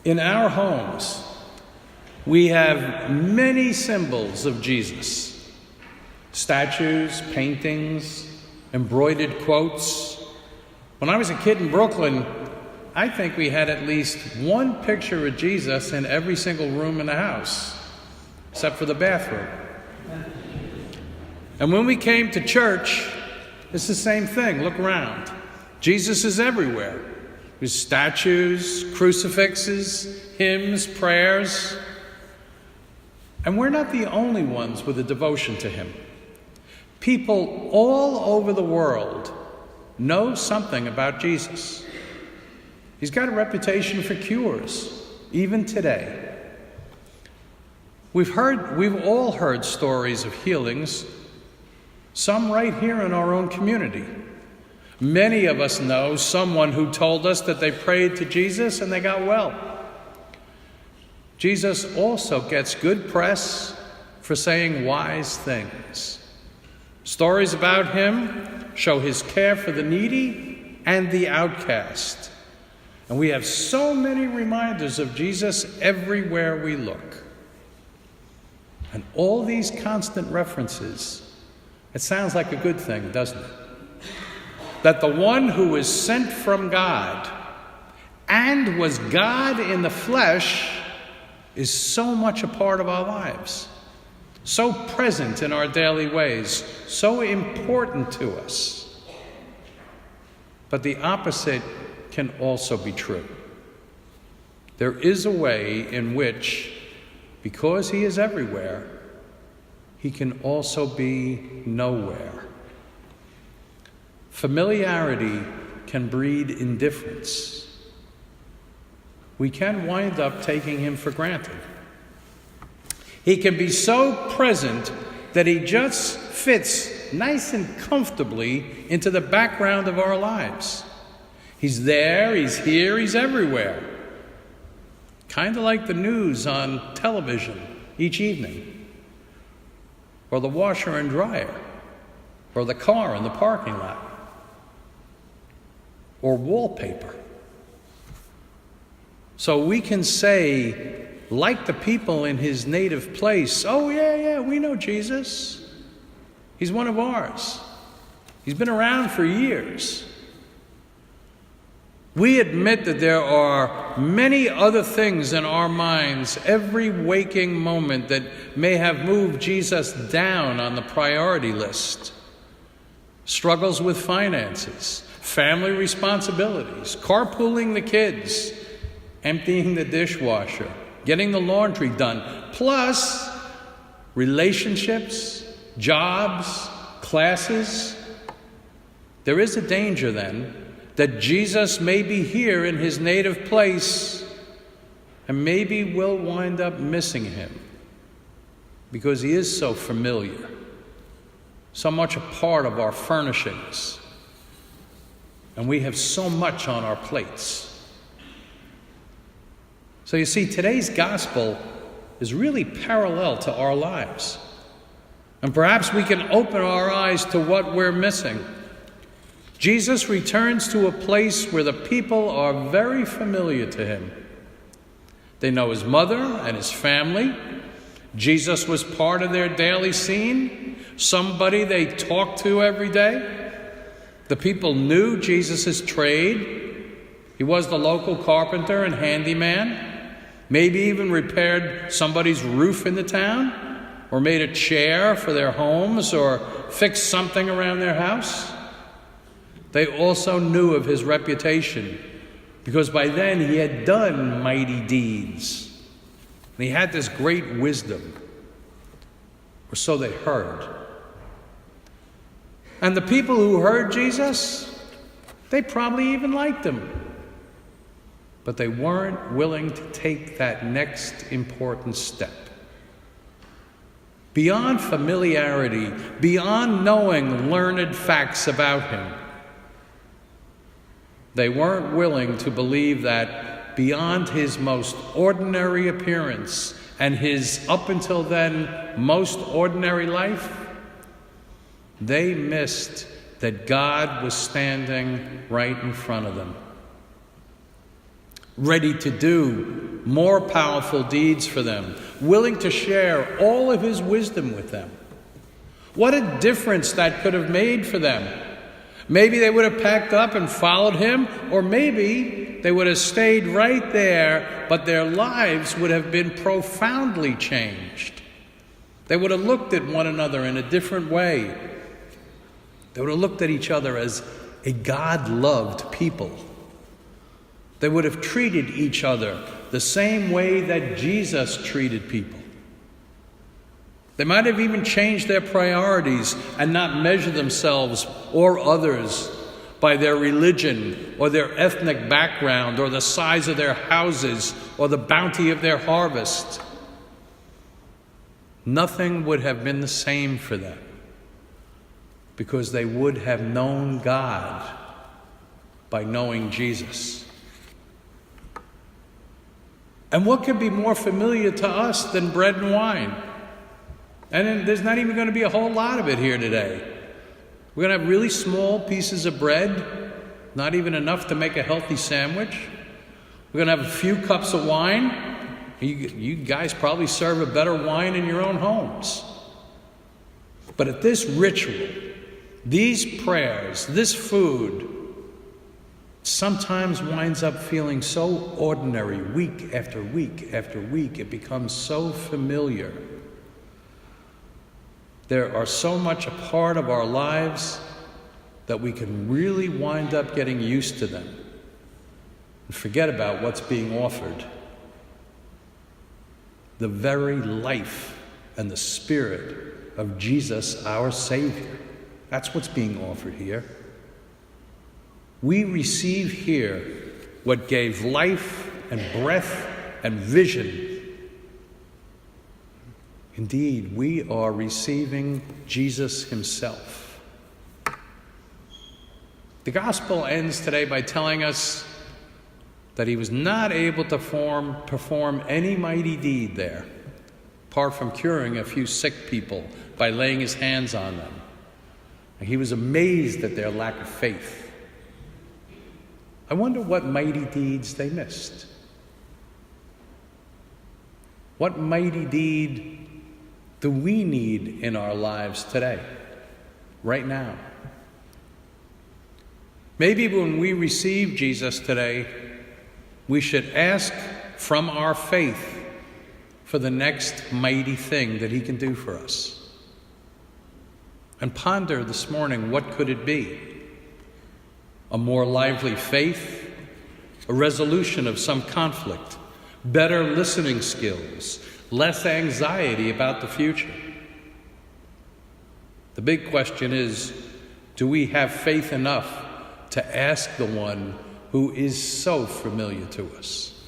In our homes, we have many symbols of Jesus. Statues, paintings, embroidered quotes. When I was a kid in Brooklyn, I think we had at least one picture of Jesus in every single room in the house, except for the bathroom. And when we came to church, it's the same thing. Look around. Jesus is everywhere. There's statues, crucifixes, hymns, prayers. And we're not the only ones with a devotion to him. People all over the world know something about Jesus. He's got a reputation for cures, even today. We've all heard stories of healings, some right here in our own community. Many of us know someone who told us that they prayed to Jesus and they got well. Jesus also gets good press for saying wise things. Stories about him show his care for the needy and the outcast. And we have so many reminders of Jesus everywhere we look. And all these constant references, it sounds like a good thing, doesn't it? That the one who is sent from God and was God in the flesh is so much a part of our lives, so present in our daily ways, so important to us. But the opposite can also be true. There is a way in which, because he is everywhere, he can also be nowhere. Familiarity can breed indifference. We can wind up taking him for granted. He can be so present that he just fits nice and comfortably into the background of our lives. He's there, he's here, he's everywhere. Kind of like the news on television each evening, or the washer and dryer, or the car in the parking lot, or wallpaper. So we can say, like the people in his native place, oh yeah, we know Jesus. He's one of ours. He's been around for years. We admit that there are many other things in our minds every waking moment that may have moved Jesus down on the priority list. Struggles with finances, family responsibilities, carpooling the kids, emptying the dishwasher, getting the laundry done, plus relationships, jobs, classes. There is a danger then that Jesus may be here in his native place, and maybe we'll wind up missing him because he is so familiar, so much a part of our furnishings, and we have so much on our plates. So you see, today's gospel is really parallel to our lives, and perhaps we can open our eyes to what we're missing. Jesus returns to a place where the people are very familiar to him. They know his mother and his family. Jesus was part of their daily scene, somebody they talked to every day. The people knew Jesus' trade. He was the local carpenter and handyman, maybe even repaired somebody's roof in the town, or made a chair for their homes, or fixed something around their house. They also knew of his reputation, because by then he had done mighty deeds. And he had this great wisdom, or so they heard. And the people who heard Jesus, they probably even liked him. But they weren't willing to take that next important step. Beyond familiarity, beyond knowing learned facts about him, they weren't willing to believe that beyond his most ordinary appearance and his, up until then, most ordinary life, they missed that God was standing right in front of them. ready to do more powerful deeds for them, willing to share all of his wisdom with them. What a difference that could have made for them. Maybe they would have packed up and followed him, or maybe they would have stayed right there, but their lives would have been profoundly changed. They would have looked at one another in a different way. They would have looked at each other as a God-loved people. They would have treated each other the same way that Jesus treated people. They might have even changed their priorities and not measure themselves or others by their religion or their ethnic background or the size of their houses or the bounty of their harvest. Nothing would have been the same for them because they would have known God by knowing Jesus. And what could be more familiar to us than bread and wine? And there's not even going to be a whole lot of it here today. We're going to have really small pieces of bread, not even enough to make a healthy sandwich. We're going to have a few cups of wine. You guys probably serve a better wine in your own homes. But at this ritual, these prayers, this food, sometimes winds up feeling so ordinary week after week after week. It becomes so familiar. There are so much a part of our lives that we can really wind up getting used to them and forget about what's being offered. The very life and the spirit of Jesus, our Savior. That's what's being offered here. We receive here what gave life and breath and vision. Indeed, we are receiving Jesus himself. The gospel ends today by telling us that he was not able to perform any mighty deed there, apart from curing a few sick people by laying his hands on them. And he was amazed at their lack of faith. I wonder what mighty deeds they missed. What mighty deed do we need in our lives today, right now? Maybe when we receive Jesus today, we should ask from our faith for the next mighty thing that he can do for us. And ponder this morning, what could it be? A more lively faith, a resolution of some conflict, better listening skills, less anxiety about the future. The big question is, do we have faith enough to ask the one who is so familiar to us?